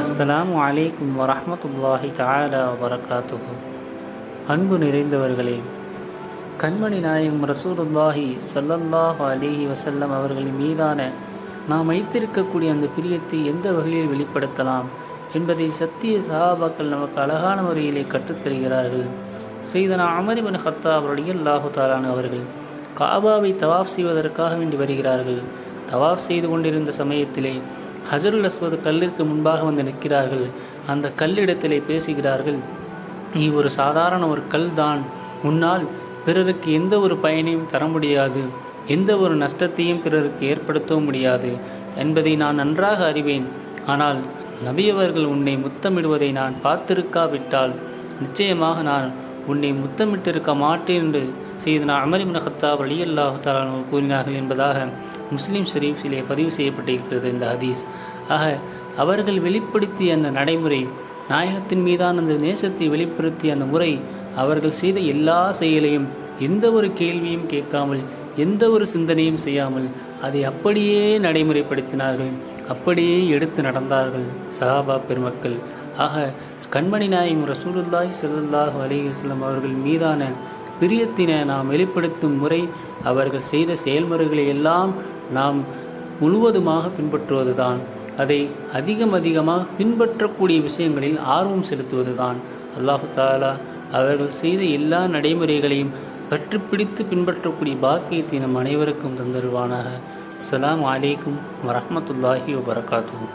அஸ்ஸலாமு அலைக்கும் வரஹ்மத்துல்லாஹி தஆலா வபரகாத்துஹு. அன்பு நிறைந்தவர்களே, கண்மணி நாயகம் ரசூலுல்லாஹி ஸல்லல்லாஹு அலைஹி வஸல்லம் அவர்களின் மீதான நாம் வைத்திருக்கக்கூடிய அந்த பிரியத்தை எந்த வகையில் வெளிப்படுத்தலாம் என்பதை சத்திய சஹாபாக்கள் நமக்கு அழகான முறையிலே கற்றுத்தருகிறார்கள். செய்தனா உமர் இப்னு கத்தாப் ரலியல்லாஹு தஆலா அவர்கள் காபாவை தவாஃப் செய்வதற்காக வேண்டி வருகிறார்கள். தவாஃப் செய்து கொண்டிருந்த சமயத்திலே ஹஜருல் அஸ்வத் கல்லிற்கு முன்பாக வந்து நிற்கிறார்கள். அந்த கல்லிடத்திலே பேசுகிறார்கள், நீ ஒரு சாதாரண ஒரு கல் தான், உன்னால் பிறருக்கு எந்த ஒரு பயனையும் தர முடியாது, எந்த ஒரு நஷ்டத்தையும் பிறருக்கு ஏற்படுத்தவும் முடியாது என்பதை நான் நன்றாக அறிவேன். ஆனால் நபியவர்கள் உன்னை முத்தமிடுவதை நான் பார்த்திருக்காவிட்டால் நிச்சயமாக நான் உன்னை முத்தமிட்டிருக்க மாட்டேன் என்று செய்தனா உமர் இப்னு கத்தாப் ரலியல்லாஹு தஆலா கூறினார்கள் என்பதாக முஸ்லீம் ஷரீஃபிலே பதிவு செய்யப்பட்டிருக்கிறது இந்த ஹதீஸ். ஆக அவர்கள் வெளிப்படுத்திய அந்த நடைமுறை, நாயகத்தின் மீதான அந்த நேசத்தை வெளிப்படுத்திய அந்த முறை, அவர்கள் செய்த எல்லா செயலையும் எந்த ஒரு கேள்வியும் கேட்காமல், எந்த ஒரு சிந்தனையும் செய்யாமல் அதை அப்படியே நடைமுறைப்படுத்தினார்கள், அப்படியே எடுத்து நடந்தார்கள் சஹாபா பெருமக்கள். ஆக கண்மணி நாயகம் ரசூலுல்லாஹி ஸல்லல்லாஹு அலைஹி வஸல்லம் அவர்கள் மீதான பிரியத்தினை நாம் வெளிப்படுத்தும் முறை, அவர்கள் செய்த செயல்முறைகளை எல்லாம் நாம் முழுவதுமாக பின்பற்றுவதுதான். அதை அதிகமாக பின்பற்றக்கூடிய விஷயங்களில் ஆர்வம் செலுத்துவதுதான். அல்லாஹு தஆலா அவர்கள் செய்த எல்லா நடைமுறைகளையும் பற்றி பிடித்து பின்பற்றக்கூடிய பாக்கியத்தை நம் அனைவருக்கும் தந்தருவானாக. அஸ்ஸலாமு அலைக்கும் வரஹ்மத்துல்லாஹி வபரகாத்துஹு.